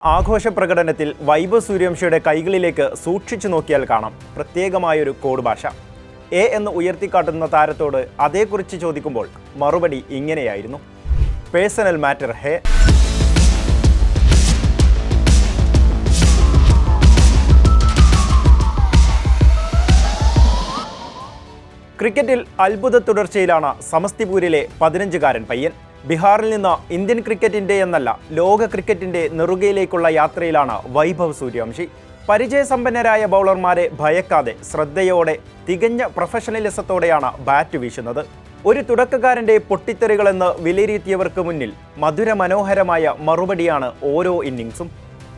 ആഘോഷ പ്രകടനത്തിൽ വൈഭവ് സൂര്യവംശിയുടെ കൈകളിലേക്ക് സൂക്ഷിച്ചു നോക്കിയാൽ കാണാം പ്രത്യേകമായൊരു കോഡ് ഭാഷ. എ എന്ന് ഉയർത്തിക്കാട്ടുന്ന താരത്തോട് അതേക്കുറിച്ച് ചോദിക്കുമ്പോൾ മറുപടി ഇങ്ങനെയായിരുന്നു: പേഴ്സണൽ മാറ്റർ ഹേ. ക്രിക്കറ്റിൽ അത്ഭുത തുടർച്ചയിലാണ് സമസ്തിപൂരിലെ 15-കാരൻ പയ്യൻ. ബീഹാറിൽ നിന്ന് ഇന്ത്യൻ ക്രിക്കറ്റിൻ്റെ എന്നല്ല ലോക ക്രിക്കറ്റിൻ്റെ നെറുകയിലേക്കുള്ള യാത്രയിലാണ് വൈഭവ് സൂര്യവംശി. പരിചയസമ്പന്നരായ ബൗളർമാരെ ഭയക്കാതെ ശ്രദ്ധയോടെ തികഞ്ഞ പ്രൊഫഷണലിസത്തോടെയാണ് ബാറ്റ് വീശുന്നത്. ഒരു തുടക്കക്കാരൻ്റെ പൊട്ടിത്തെറികളെന്ന് വിലയിരുത്തിയവർക്ക് മുന്നിൽ മധുരമനോഹരമായ മറുപടിയാണ് ഓരോ ഇന്നിങ്സും.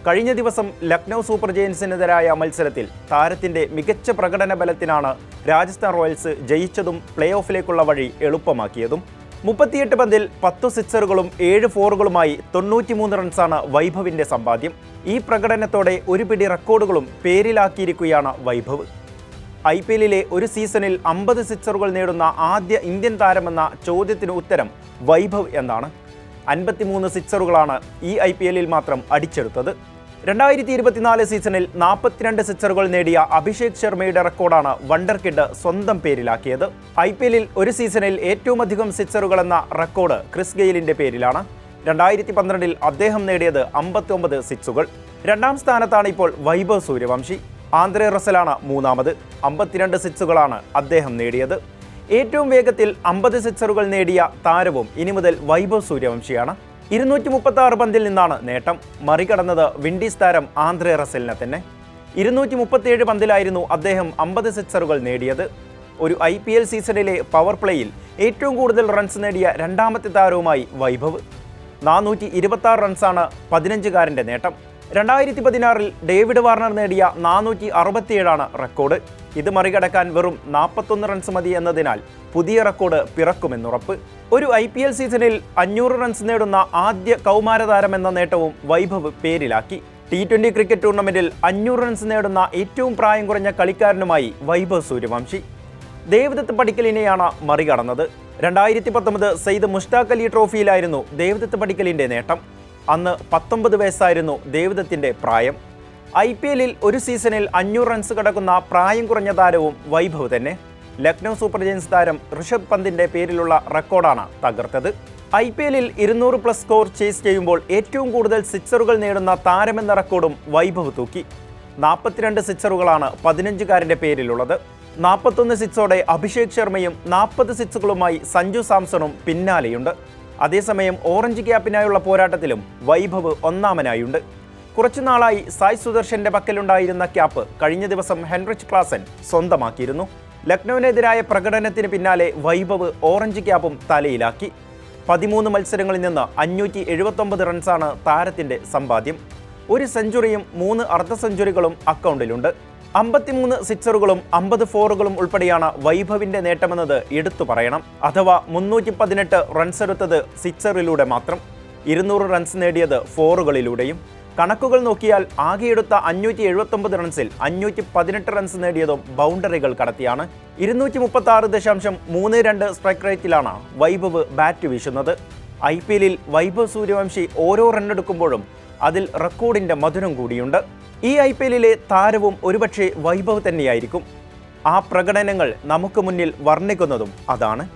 കഴിഞ്ഞ ദിവസം ലക്നൗ സൂപ്പർ ജയൻസിനെതിരായ മത്സരത്തിൽ താരത്തിൻ്റെ മികച്ച പ്രകടന ബലത്തിനാണ് രാജസ്ഥാൻ റോയൽസ് ജയിച്ചതും പ്ലേ ഓഫിലേക്കുള്ള വഴി എളുപ്പമാക്കിയതും. 38 പന്തിൽ 10 സിക്സറുകളും 7 ഫോറുകളുമായി 93 റൺസാണ് വൈഭവിൻ്റെ സമ്പാദ്യം. ഈ പ്രകടനത്തോടെ ഒരു പിടി റെക്കോർഡുകളും പേരിലാക്കിയിരിക്കുകയാണ് വൈഭവ്. IPL ഒരു സീസണിൽ 50 സിക്സറുകൾ നേടുന്ന ആദ്യ ഇന്ത്യൻ താരമെന്ന ചോദ്യത്തിന് ഉത്തരം വൈഭവ് എന്നാണ്. 53 സിക്സറുകളാണ് ഈ IPL മാത്രം അടിച്ചെടുത്തത്. 2024 സീസണിൽ 42 സിക്സറുകൾ നേടിയ അഭിഷേക് ശർമ്മയുടെ റെക്കോർഡാണ് വണ്ടർ കിഡ് സ്വന്തം പേരിലാക്കിയത്. IPL ഒരു സീസണിൽ ഏറ്റവും അധികം സിക്സറുകൾ എന്ന റെക്കോർഡ് ക്രിസ് ഗെയിലിന്റെ പേരിലാണ്. 2012 അദ്ദേഹം നേടിയത് 59 സിക്സുകൾ. രണ്ടാം സ്ഥാനത്താണ് ഇപ്പോൾ വൈഭവ് സൂര്യവംശി. ആന്ദ്രെ റസലാണ് മൂന്നാമത്. 52 സിക്സുകളാണ് അദ്ദേഹം നേടിയത്. ഏറ്റവും വേഗത്തിൽ 50 സിക്സറുകൾ നേടിയ താരവും ഇനി മുതൽ വൈഭവ് സൂര്യവംശിയാണ്. 236 പന്തിൽ നിന്നാണ് നേട്ടം. മറികടന്നത് വിൻഡീസ് താരം ആന്ദ്രെ റസലിനെ തന്നെ. 237 പന്തിലായിരുന്നു അദ്ദേഹം 50 സിക്സറുകൾ നേടിയത്. ഒരു IPL സീസണിലെ പവർ പ്ലേയിൽ ഏറ്റവും കൂടുതൽ റൺസ് നേടിയ രണ്ടാമത്തെ താരവുമായി വൈഭവ്. 426 റൺസാണ് 15-കാരൻ്റെ നേട്ടം. 2016 ഡേവിഡ് വാർണർ നേടിയ 467 റെക്കോർഡ്. ഇത് മറികടക്കാൻ വെറും 41 റൺസ് മതി എന്നതിനാൽ പുതിയ റെക്കോർഡ് പിറക്കുമെന്നുറപ്പ്. ഒരു IPL സീസണിൽ 500 റൺസ് നേടുന്ന ആദ്യ കൗമാരതാരമെന്ന നേട്ടവും വൈഭവ് പേരിലാക്കി. T20 ക്രിക്കറ്റ് ടൂർണമെന്റിൽ 500 റൺസ് നേടുന്ന ഏറ്റവും പ്രായം കുറഞ്ഞ കളിക്കാരനുമായി വൈഭവ് സൂര്യവംശി. ദേവദത്ത് പടിക്കലിനെയാണ് മറികടന്നത്. 2019 സയ്യിദ് മുഷ്താഖ് അലി ട്രോഫിയിലായിരുന്നു ദേവദത്ത് പടിക്കലിൻ്റെ നേട്ടം. അന്ന് 19 വയസ്സായിരുന്നു ദേവദത്തിൻ്റെ പ്രായം. IPL ഒരു സീസണിൽ 500 റൺസ് കടക്കുന്ന പ്രായം കുറഞ്ഞ താരവും വൈഭവ് തന്നെ. ലക്നൗ സൂപ്പർ ജയൻസ് താരം ഋഷഭ് പന്തിൻ്റെ പേരിലുള്ള റെക്കോർഡാണ് തകർത്തത്. IPL 200+ സ്കോർ ചേസ് ചെയ്യുമ്പോൾ ഏറ്റവും കൂടുതൽ സിക്സറുകൾ നേടുന്ന താരമെന്ന റെക്കോർഡും വൈഭവ് തൂക്കി. 42 സിക്സറുകളാണ് 15-കാരൻ്റെ പേരിലുള്ളത്. 41 സിക്സോടെ അഭിഷേക് ശർമ്മയും 40 സിക്സുകളുമായി സഞ്ജു സാംസണും പിന്നാലെയുണ്ട്. അതേസമയം ഓറഞ്ച് ക്യാപ്പിനായുള്ള പോരാട്ടത്തിലും വൈഭവ് ഒന്നാമനായുണ്ട്. കുറച്ചുനാളായി സായ് സുദർശന്റെ പക്കലുണ്ടായിരുന്ന ക്യാപ്പ് കഴിഞ്ഞ ദിവസം ഹെൻറിച്ച് ക്ലാസൻ സ്വന്തമാക്കിയിരുന്നു. ലക്നൌവിനെതിരായ പ്രകടനത്തിന് പിന്നാലെ വൈഭവ് ഓറഞ്ച് ക്യാപ്പും തലയിലാക്കി. 13 മത്സരങ്ങളിൽ നിന്ന് 579 റൺസാണ് താരത്തിൻ്റെ സമ്പാദ്യം. ഒരു സെഞ്ചുറിയും 3 അർദ്ധ സെഞ്ചുറികളും അക്കൗണ്ടിലുണ്ട്. 53 സിക്സറുകളും 50 ഫോറുകളും ഉൾപ്പെടെയാണ് വൈഭവിൻ്റെ നേട്ടമെന്നത് എടുത്തു പറയണം. അഥവാ 318 റൺസ് എടുത്തത് സിക്സറിലൂടെ മാത്രം, 200 റൺസ് നേടിയത് ഫോറുകളിലൂടെയും. കണക്കുകൾ നോക്കിയാൽ ആകെയെടുത്ത 579 റൺസിൽ 518 റൺസ് നേടിയതും ബൗണ്ടറികൾ കടത്തിയാണ്. 236.32 സ്ട്രൈക്ക് റേറ്റിലാണ് വൈഭവ് ബാറ്റ് വീശുന്നത്. IPL വൈഭവ് സൂര്യവംശി ഓരോ റണ്ണെടുക്കുമ്പോഴും അതിൽ റെക്കോർഡിൻ്റെ മധുരം കൂടിയുണ്ട്. ഈ IPL താരവും ഒരുപക്ഷെ വൈഭവ് തന്നെയായിരിക്കും. ആ പ്രകടനങ്ങൾ നമുക്ക് മുന്നിൽ വർണ്ണിക്കുന്നതും അതാണ്.